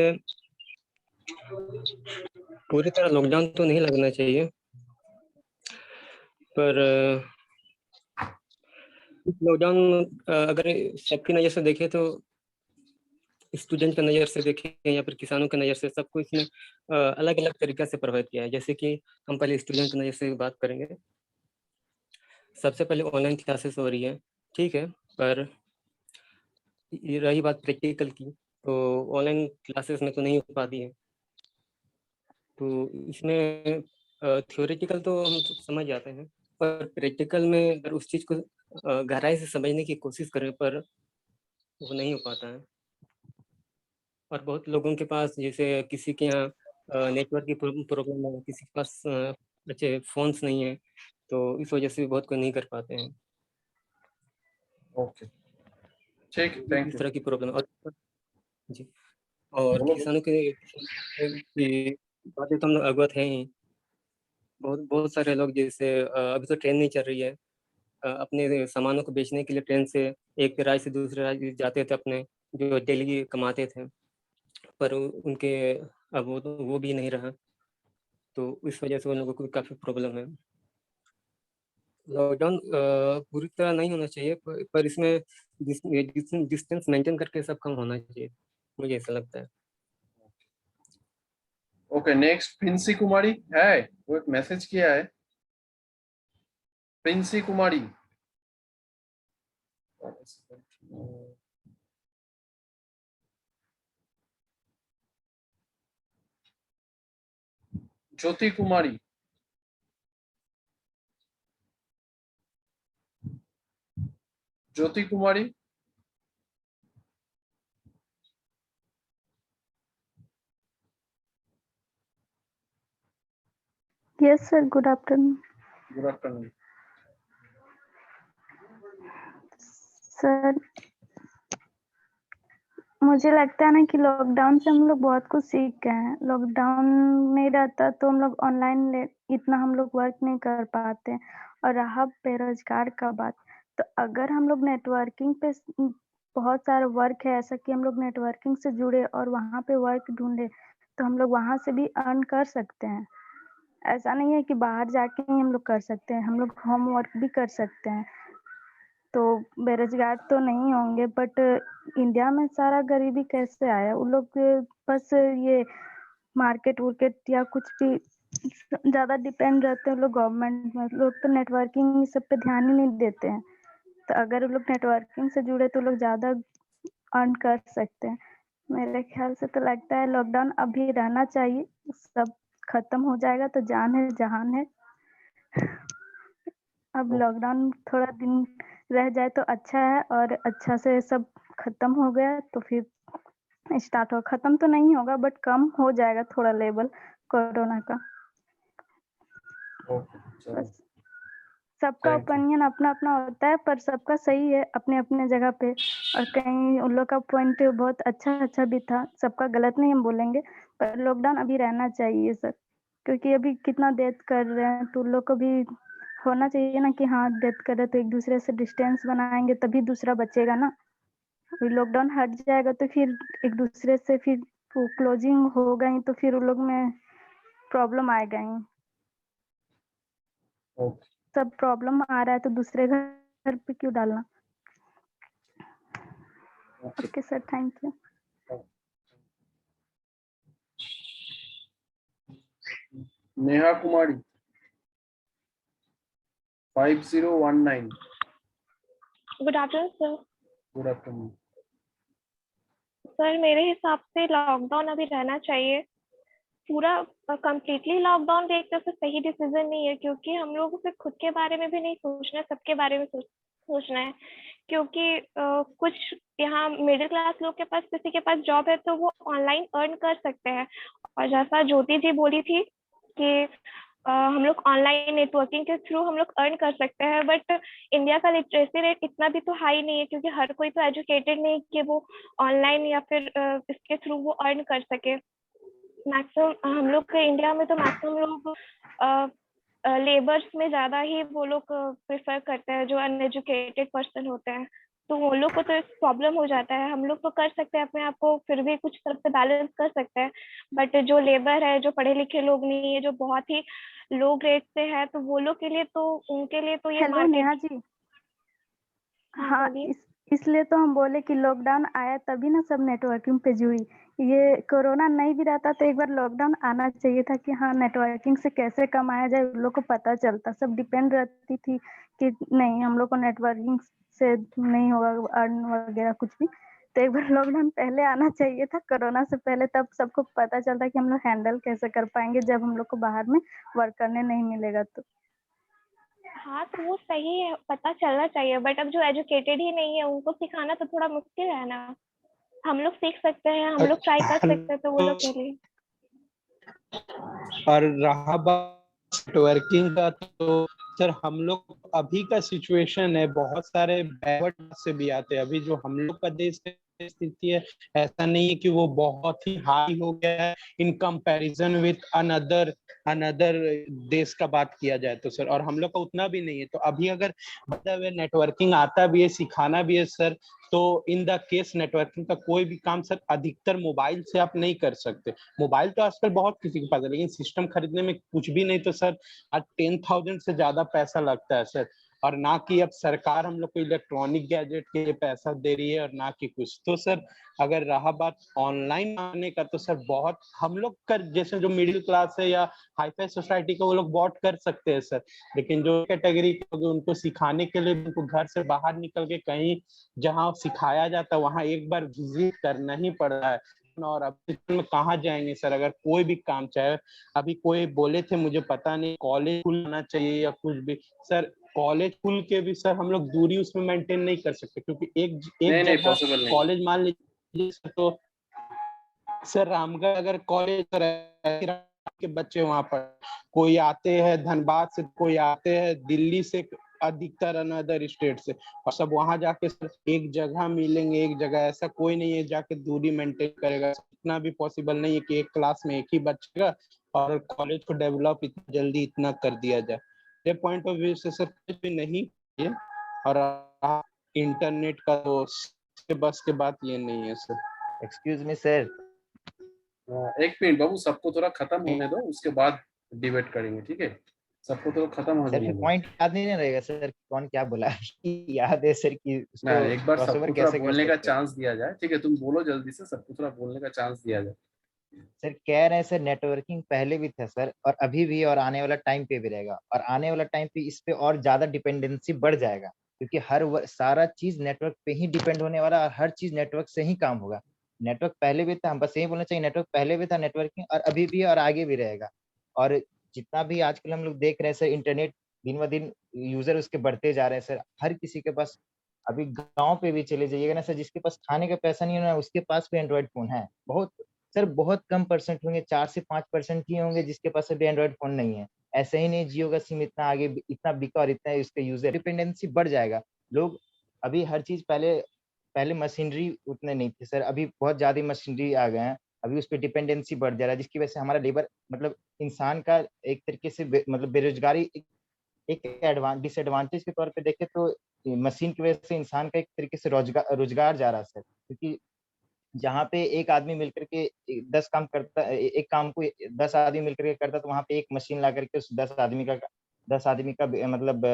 [SPEAKER 12] पूरी तरह लॉकडाउन तो नहीं लगना चाहिए, पर लॉकडाउन अगर सबकी नज़र से देखें तो स्टूडेंट की नज़र से देखें या फिर किसानों की नज़र से, सबको इसने अलग अलग तरीके से प्रभावित किया है। जैसे कि हम पहले स्टूडेंट की नज़र से बात करेंगे। सबसे पहले ऑनलाइन क्लासेस हो रही है, ठीक है, पर ये रही बात प्रैक्टिकल की, तो ऑनलाइन क्लासेस में तो नहीं हो पाती है। तो इसमें थ्योरेटिकल तो हम समझ जाते हैं, पर प्रैक्टिकल में अगर उस चीज़ को गहराई से समझने की कोशिश करें, पर वो नहीं हो पाता है। और बहुत लोगों के पास, जैसे किसी के यहाँ नेटवर्क की प्रॉब्लम है, किसी के पास अच्छे फोन्स नहीं है, तो इस वजह से बहुत कोई नहीं कर पाते हैं।
[SPEAKER 2] ओके, ठीक, थैंक
[SPEAKER 12] इस
[SPEAKER 2] यू।
[SPEAKER 12] तरह की प्रॉब्लम। और जी, और किसानों के बातें तो हम लोग अवगत हैं ही। बहुत बहुत सारे लोग, जैसे अभी तो ट्रेन नहीं चल रही है, अपने सामानों को बेचने के लिए ट्रेन से एक राज्य से दूसरे राज्य जाते थे, अपने जो डेली कमाते थे, पर उनके अब वो भी नहीं रहा, तो इस वजह से उन लोगों को काफ़ी प्रॉब्लम है। लॉकडाउन पूरी तरह नहीं होना चाहिए, पर इसमें डिस्टेंस मेंटेन करके सब काम होना चाहिए, मुझे ऐसा लगता है।
[SPEAKER 2] ओके, नेक्स्ट प्रिंसी कुमारी है, वो एक मैसेज किया है। Princy Kumari. Jyoti Kumari. Jyoti Kumari.
[SPEAKER 3] Yes sir, good afternoon.
[SPEAKER 2] Good afternoon.
[SPEAKER 3] Sir मुझे लगता है ना कि लॉकडाउन से हम लोग बहुत कुछ सीख गए हैं। लॉकडाउन नहीं रहता तो हम लोग ऑनलाइन इतना हम लोग वर्क नहीं कर पाते। और रहा बेरोजगार का बात, तो अगर हम लोग नेटवर्किंग पे बहुत सारा वर्क है ऐसा कि हम लोग नेटवर्किंग से जुड़े और वहाँ पे वर्क ढूंढे, तो हम लोग वहाँ से भी अर्न कर सकते हैं। ऐसा नहीं है कि बाहर जाके ही हम लोग कर सकते हैं, हम लोग होम वर्क भी कर सकते हैं। तो बेरोजगार तो नहीं होंगे, बट इंडिया में सारा गरीबी कैसे आया? उन लोग बस ये मार्केट वुर्केट या कुछ भी ज्यादा डिपेंड रहते हैं लोग गवर्नमेंट में। लोग तो नेटवर्किंग सब पे ध्यान ही नहीं देते हैं। तो अगर वो लोग नेटवर्किंग से जुड़े तो लोग ज्यादा अर्न कर सकते हैं। मेरे ख्याल से तो लगता है लॉकडाउन अभी रहना चाहिए, सब खत्म हो जाएगा तो जान है जहान है। अब लॉकडाउन थोड़ा दिन रह जाए तो अच्छा है, और अच्छा से सब खत्म हो गया तो फिर स्टार्ट हो। खत्म तो नहीं होगा बट कम हो जाएगा थोड़ा लेवल कोरोना का। बस सबका ओपिनियन अपना अपना होता है, पर सबका सही है अपने अपने जगह पे। और कहीं उन लोग का पॉइंट बहुत अच्छा भी था, सबका गलत नहीं हम बोलेंगे, पर लॉकडाउन अभी रहना चाहिए सर। क्योंकि अभी कितना डेथ कर रहे हैं तो उन लोग को भी होना चाहिए ना कि हाँ डेथ कर रहे तो एक दूसरे से डिस्टेंस बनाएंगे तभी दूसरा बचेगा ना। अभी लॉकडाउन हट जाएगा तो फिर एक दूसरे से फिर क्लोजिंग होगा ही तो फिर उन लोग में प्रॉब्लम आएगा ही। सब प्रॉब्लम आ रहा है तो दूसरे घर पे क्यों डालना? Okay sir, thank you.
[SPEAKER 2] Neha Kumari 5019।
[SPEAKER 13] Good afternoon sir.
[SPEAKER 2] Good afternoon
[SPEAKER 13] sir, मेरे हिसाब से लॉकडाउन अभी रहना चाहिए। पूरा कंप्लीटली लॉकडाउन भी एक तरह से सही डिसीजन नहीं है, क्योंकि हम लोगों को खुद के बारे में भी नहीं सोचना है, सबके बारे में सोचना है। क्योंकि कुछ यहाँ मिडिल क्लास लोग के पास, किसी के पास जॉब है तो वो ऑनलाइन अर्न कर सकते हैं। और जैसा ज्योति जी बोली थी कि हम लोग ऑनलाइन नेटवर्किंग के थ्रू हम लोग अर्न कर सकते हैं, बट इंडिया का लिटरेसी रेट इतना भी तो हाई नहीं है, क्योंकि हर कोई तो एजुकेटेड नहीं कि वो ऑनलाइन या फिर इसके थ्रू वो अर्न कर सके। मैक्सिमम हम लोग के इंडिया में तो मैक्सिमम लोग लेबर्स में ज़्यादा ही वो लोग प्रेफर करते हैं, जो अनएजुकेटेड पर्सन होते हैं। तो वो लोग को तो एक प्रॉब्लम हो जाता है। हम लोग तो कर सकते हैं अपने आप को, फिर भी कुछ तरफ से बैलेंस कर सकते हैं, बट जो लेबर है, जो पढ़े लिखे लोग नहीं है, जो बहुत ही लो ग्रेड से है, तो वो लोग के लिए तो, उनके लिए तो ये
[SPEAKER 3] हेलो नेहा जी। हाँ, इसलिए तो हम बोले कि लॉकडाउन आया तभी ना सब नेटवर्किंग पे जुड़ी। ये कोरोना नहीं भी रहता तो एक बार लॉकडाउन आना चाहिए था कि हाँ नेटवर्किंग से कैसे कमाया जाए उन लोग को पता चलता। सब डिपेंड रहती थी कि नहीं हम लोग को नेटवर्किंग से नहीं होगा अर्न वगैरह कुछ भी। तो एक बार लॉकडाउन पहले आना चाहिए था कोरोना से पहले, तब सबको पता चलता कि हम लोग हैंडल कैसे कर पाएंगे जब हम लोग को बाहर में वर्क करने नहीं मिलेगा तो।
[SPEAKER 13] हाँ, तो वो सही है, पता चलना चाहिए, बट अब जो एजुकेटेड ही नहीं है उनको सिखाना तो थोड़ा मुश्किल है ना। हम लोग सीख सकते हैं, हम लोग ट्राई कर सकते हैं, तो वो लोग के लिए।
[SPEAKER 6] और रहा बात नेटवर्किंग का, तो सर हम लोग अभी का सिचुएशन है, बहुत सारे बैकवर्ड से भी आते हैं। अभी जो हम लोग का देश स्थिति है, ऐसा नहीं है कि वो बहुत ही हाई हो गया है इन कंपैरिजन विथ अनदर देश का बात किया जाए तो सर, और हम लोग का उतना भी नहीं है। तो अभी अगर नेटवर्किंग आता भी है, सिखाना भी है सर, तो इन द केस नेटवर्किंग का कोई भी काम सर अधिकतर मोबाइल से आप नहीं कर सकते। मोबाइल तो आजकल बहुत किसी के पास है, लेकिन सिस्टम खरीदने में कुछ भी नहीं तो सर आज 10,000 से ज्यादा पैसा लगता है सर। और ना कि अब सरकार हम लोग को इलेक्ट्रॉनिक गैजेट के लिए पैसा दे रही है और ना कि कुछ। तो सर अगर रहा बात ऑनलाइन आने का, तो सर बहुत हम लोग कर जैसे जो मिडिल क्लास है या हाईफाई सोसाइटी का वो लोग बहुत कर सकते हैं सर, लेकिन जो कैटेगरी के लोग उनको सिखाने के लिए उनको घर से बाहर निकल के कहीं जहाँ सिखाया जाता है वहां एक बार विजिट करना ही पड़ रहा है। और अब में कहाँ जाएंगे सर? अगर कोई भी काम चाहे, अभी कोई बोले थे मुझे पता नहीं कॉलेज खुलना चाहिए या कुछ भी, सर कॉलेज खुल के भी सर हम लोग दूरी उसमें मेंटेन नहीं कर सकते, क्योंकि एक जगह कॉलेज मान लीजिए तो सर रामगढ़ अगर कॉलेज के बच्चे वहां पर कोई आते हैं धनबाद से, कोई आते हैं दिल्ली से, अधिकतर अनदर स्टेट से, और सब वहां जाके सर एक जगह मिलेंगे, एक जगह ऐसा कोई नहीं है जाके दूरी मेंटेन करेगा। इतना भी पॉसिबल नहीं है कि एक क्लास में एक ही बच्चे का और कॉलेज को डेवलप इतना जल्दी इतना कर दिया जाए। ये पॉइंट ऑफ व्यू से सर कुछ भी नहीं है। और इंटरनेट का तो बस के बात ये नहीं है सर।
[SPEAKER 8] एक्सक्यूज मी सर,
[SPEAKER 2] एक मिनट बाबू, सबको थोड़ा खत्म होने दो, उसके बाद डिबेट करेंगे, ठीक है? सबको तो खत्म हो
[SPEAKER 8] सर फिर
[SPEAKER 2] जाएगा
[SPEAKER 8] पॉइंट याद नहीं रहेगा सर कौन क्या बोला याद है सर कि
[SPEAKER 2] ना।
[SPEAKER 8] उसको
[SPEAKER 2] एक बार
[SPEAKER 8] क्रॉसओवर
[SPEAKER 2] सबको थोड़ा
[SPEAKER 8] कैसे कर
[SPEAKER 2] बोलने का
[SPEAKER 8] सकते हैं।
[SPEAKER 2] चांस दिया जाए, ठीक है? तुम बोलो जल्दी से, सबको थोड़ा बोलने का चांस दिया जाए।
[SPEAKER 8] सर कह रहे हैं सर नेटवर्किंग पहले भी था सर, और अभी भी, और आने वाला टाइम पे भी रहेगा, और आने वाला टाइम पे इस पे और ज्यादा डिपेंडेंसी बढ़ जाएगा, क्योंकि सारा चीज नेटवर्क पे ही डिपेंड होने वाला, और हर चीज नेटवर्क से ही काम होगा। नेटवर्क पहले भी था, हम बस यही बोलना चाहिए, नेटवर्क पहले भी था नेटवर्किंग, और अभी भी और आगे भी रहेगा। और जितना भी आजकल हम लोग देख रहे हैं सर, इंटरनेट दिन ब दिन यूजर उसके बढ़ते जा रहे हैं सर। हर किसी के पास, अभी गांव पे भी चले जाइएगा ना सर, जिसके पास खाने का पैसा नहीं है ना, उसके पास भी एंड्रॉइड फोन है। बहुत सर, बहुत कम परसेंट होंगे, 4 से 5% ही होंगे जिसके पास अभी एंड्रॉइड फोन नहीं है। ऐसा ही नहीं जियो का सिम इतना आगे इतना बिका और इतना इसके यूजर, डिपेंडेंसी बढ़ जाएगा। लोग अभी हर चीज पहले मशीनरी उतने नहीं थे सर, अभी बहुत ज्यादा मशीनरी आ गए हैं, अभी उस पर डिपेंडेंसी बढ़ जा रहा है, जिसकी वजह से हमारा लेबर मतलब इंसान का एक तरीके से मतलब बेरोजगारी एक डिसएडवांटेज के तौर पे देखे तो मशीन की वजह से इंसान का एक तरीके से रोजगार जा रहा है सर। क्योंकि जहाँ पे एक आदमी मिलकर के 10 काम करता, एक काम को 10 आदमी मिलकर के करता, तो वहाँ पे एक मशीन ला करके उस 10 आदमी का मतलब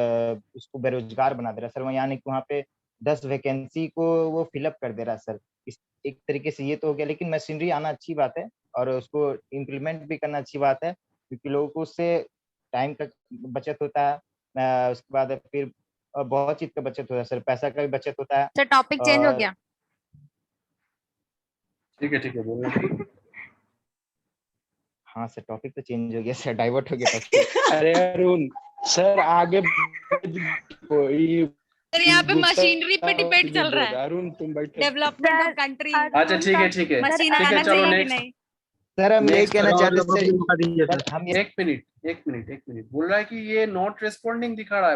[SPEAKER 8] उसको बेरोजगार बना दे रहा है सर। यानी कि वहाँ पे 10 वैकेंसी को वो फिलअप कर दे रहा है सर। इस एक तरीके से ये तो हो गया, लेकिन मशीनरी आना अच्छी बात है और उसको इम्प्लीमेंट भी करना अच्छी बात है, क्योंकि लोगों को उससे टाइम का बचत होता है, उसके बाद फिर बहुत चीज का बचत होता है सर, पैसा का भी बचत होता है।
[SPEAKER 4] सर टॉपिक चेंज हो
[SPEAKER 8] और
[SPEAKER 4] गया।
[SPEAKER 2] ठीक है बोलना।
[SPEAKER 8] हाँ सर, टॉपिक तो चेंज हो गया सर, डाइवर्ट हो गया टॉपिक।
[SPEAKER 6] अरे अरुण सर आगे
[SPEAKER 4] सर यहाँ पे मशीनरी पे डिबेट चल रहा है,
[SPEAKER 6] अरुण तुम बैठे।
[SPEAKER 4] Development of country.
[SPEAKER 2] अच्छा ठीक है
[SPEAKER 4] मशीन आना
[SPEAKER 2] चलो
[SPEAKER 4] चाहिए कि
[SPEAKER 2] नेक्स्ट।
[SPEAKER 4] नहीं?
[SPEAKER 8] सर हम यही
[SPEAKER 2] Next,
[SPEAKER 8] कहना चाहते
[SPEAKER 2] सर,
[SPEAKER 8] सर, हम
[SPEAKER 2] एक मिनट बोल रहा है कि ये नॉट रिस्पॉन्डिंग दिखा रहा है।